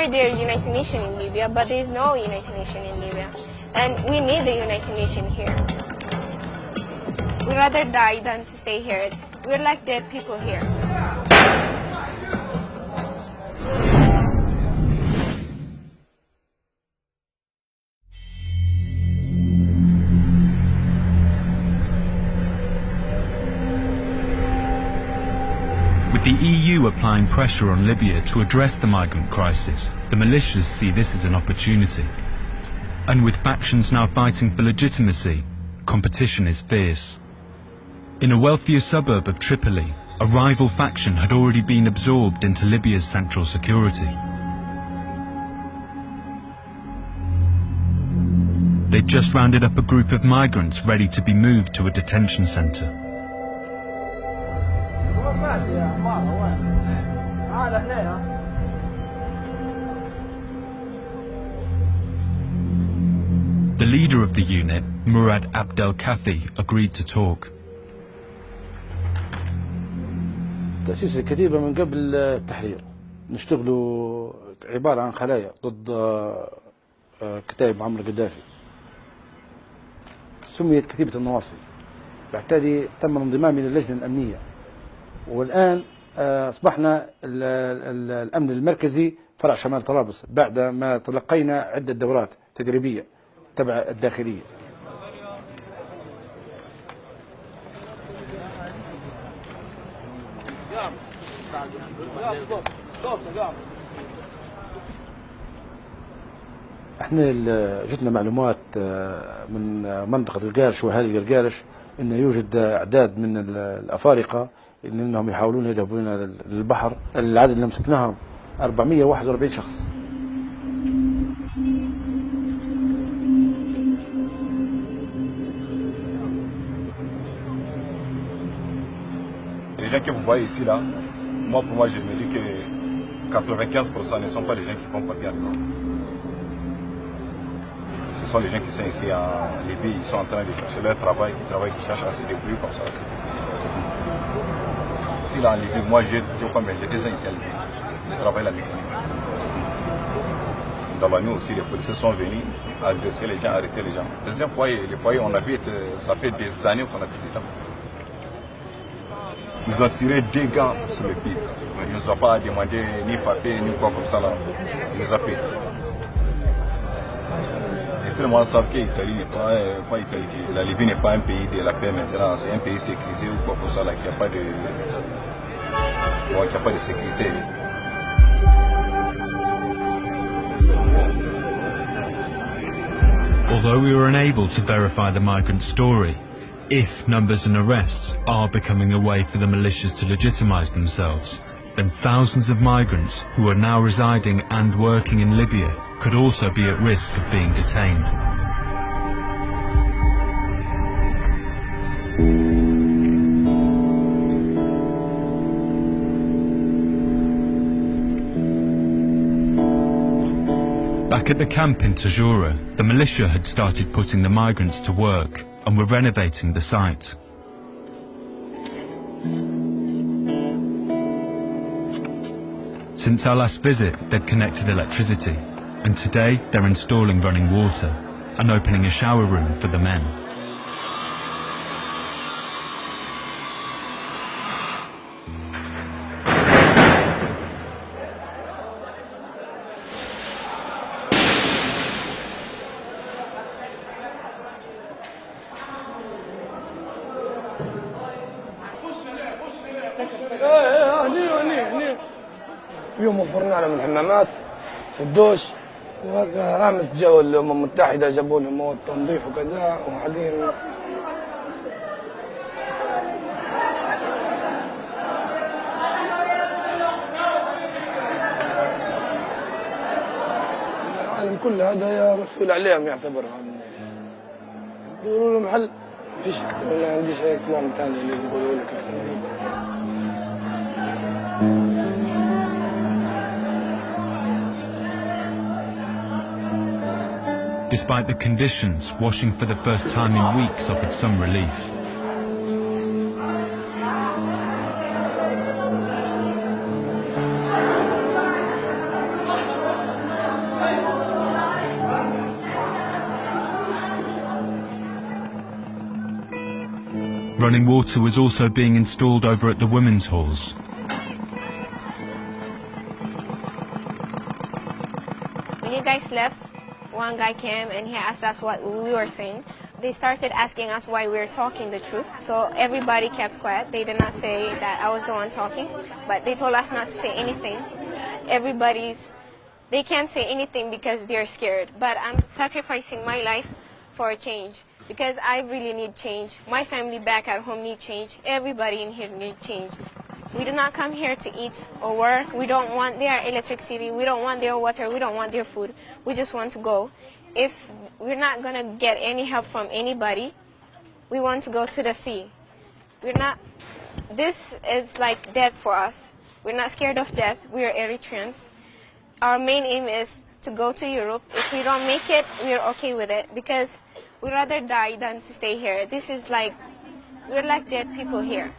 heard there are United Nations in Libya, but there is no United Nations in Libya. And we need the United Nations here. We'd rather die than to stay here. We're like dead people here. With the EU applying pressure on Libya to address the migrant crisis, the militias see this as an opportunity. And with factions now fighting for legitimacy, competition is fierce. In a wealthier suburb of Tripoli, a rival faction had already been absorbed into Libya's central security. They'd just rounded up a group of migrants ready to be moved to a detention centre. The leader of the unit, Murad Abdel Kafi, agreed to talk. تأسيس الكتيبة من قبل التحرير نشتغلوا عبارة عن خلايا ضد كتائب معمر القذافي. سميت كتيبة النواصي. بعد تم الانضمام إلى اللجنة الأمنية. والآن أصبحنا الأمن المركزي فرع شمال طرابلس بعد ما تلقينا عدة دورات تدريبية تبع الداخلية. احنا جتنا معلومات من منطقة القارش واهالي القارش انه يوجد اعداد من الافارقة انهم يحاولون يذهبون للبحر. العدد اللي مسكناهم 441 شخص. Les gens que vous voyez ici là, pour moi je me dis que 95% ne sont pas les gens qui font partie en Europe. Ce sont les gens qui sont ici en Libye, ils sont en train de chercher leur travail, qui cherchent à se débrouiller comme ça. Ici là en Libye, moi j'ai 2 ans ici en Libye, je travaille la mécanique. D'abord nous aussi les policiers sont venus agresser les gens, arrêter les gens. Deuxième foyer, les foyers on habite, ça fait des années qu'on habite dedans. Ils ont tiré 2 gars sur le pied. Ils ne nous ont pas demandé ni papier ni quoi comme ça là. Ils nous ont payé. Et tout le monde sait que l'Italie n'est pas Italie. La Libye n'est pas un pays de la paix maintenant. C'est un pays sécurisé ou quoi comme ça là, qui n'a pas de sécurité. Although we were unable to verify the migrant story, if numbers and arrests are becoming a way for the militias to legitimize themselves, then thousands of migrants who are now residing and working in Libya could also be at risk of being detained. Back at the camp in Tajura, the militia had started putting the migrants to work and were renovating the site. Since our last visit, they'd connected electricity, and today they're installing running water and opening a shower room for the men. اليوم وفرنا لهم الحمامات والدوش وقامت جو الأمم المتحدة جابوا لهم مواد تنظيف وكذا وبعدين العالم كل هذا مسؤول عليهم يعتبرهم يقولوا لهم حل فيش ما عنديش أي كلام ثاني اللي يقولوا لك. Despite the conditions, washing for the first time in weeks offered some relief. Running water was also being installed over at the women's halls. When you guys left, one guy came and he asked us what we were saying. They started asking us why we were talking the truth. So everybody kept quiet. They did not say that I was the one talking, but they told us not to say anything. They can't say anything because they're scared. But I'm sacrificing my life for a change because I really need change. My family back at home need change. Everybody in here need change. We do not come here to eat or work. We don't want their electricity. We don't want their water. We don't want their food. We just want to go. If we're not going to get any help from anybody, we want to go to the sea. This is like death for us. We're not scared of death. We are Eritreans. Our main aim is to go to Europe. If we don't make it, we're okay with it because we'd rather die than to stay here. We're like dead people here.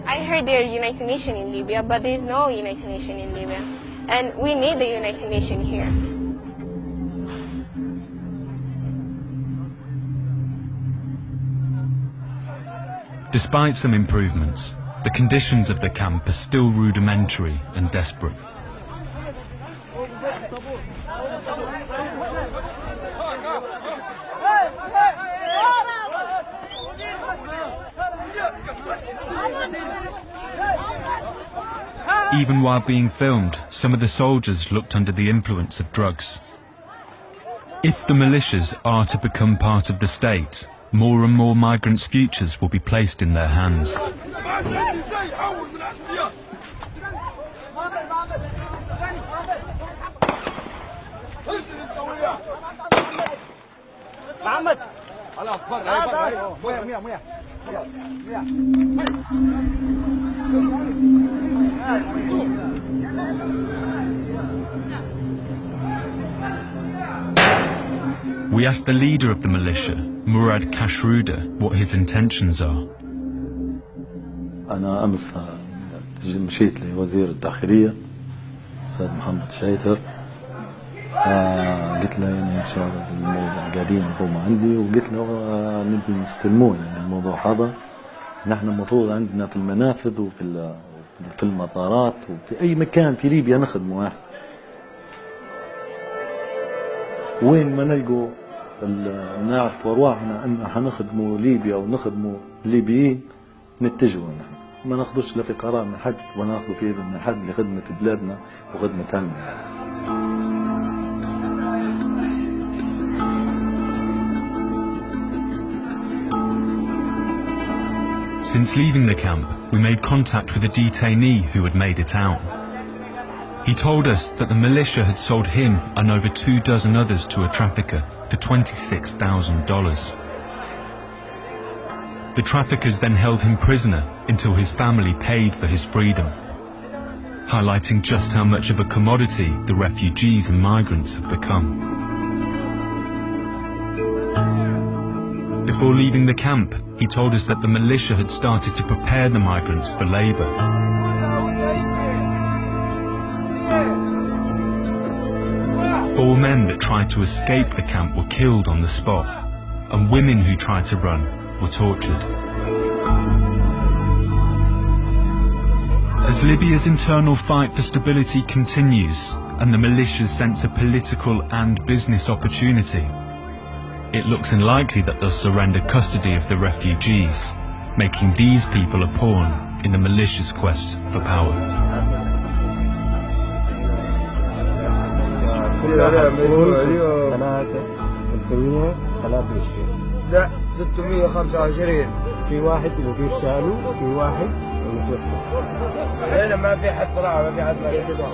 I heard there's a United Nations in Libya, but there's no United Nations in Libya. And we need the United Nations here. Despite some improvements, the conditions of the camp are still rudimentary and desperate. Even while being filmed, some of the soldiers looked under the influence of drugs. If the militias are to become part of the state, more and more migrants' futures will be placed in their hands. We asked the leader of the militia, Murad Kashruda, what his intentions are. أنا أمس مشيت لوزير الداخلية الأستاذ محمد شايتر، قلت له يعني إن شاء الله الموضوع قاعدين يقوم عندي، وقلت له نبي نستلمون يعني الموضوع هذا. نحن المفروض عندنا في المنافذ وفي المطارات وفي أي مكان في ليبيا نخدموا واحد. وين ما نلقوا نعرف أرواحنا أن حنخدموا ليبيا ونخدموا الليبيين نتجهوا نحن، ما ناخذوش لا في قرار من حد ولا ناخذوا في إذن من حد لخدمة بلادنا وخدمة همنا يعني. Since leaving the camp, we made contact with a detainee who had made it out. He told us that the militia had sold him and over 24 others to a trafficker for $26,000. The traffickers then held him prisoner until his family paid for his freedom, highlighting just how much of a commodity the refugees and migrants have become. Before leaving the camp, he told us that the militia had started to prepare the migrants for labour. Four men that tried to escape the camp were killed on the spot, and women who tried to run were tortured. As Libya's internal fight for stability continues, and the militias sense a political and business opportunity, it looks unlikely that they'll surrender custody of the refugees, making these people a pawn in the militia's quest for power. لا 625 في واحد يدير شالو وفي واحد متوفى. هنا ما في حد طلع، ما في حد طلع.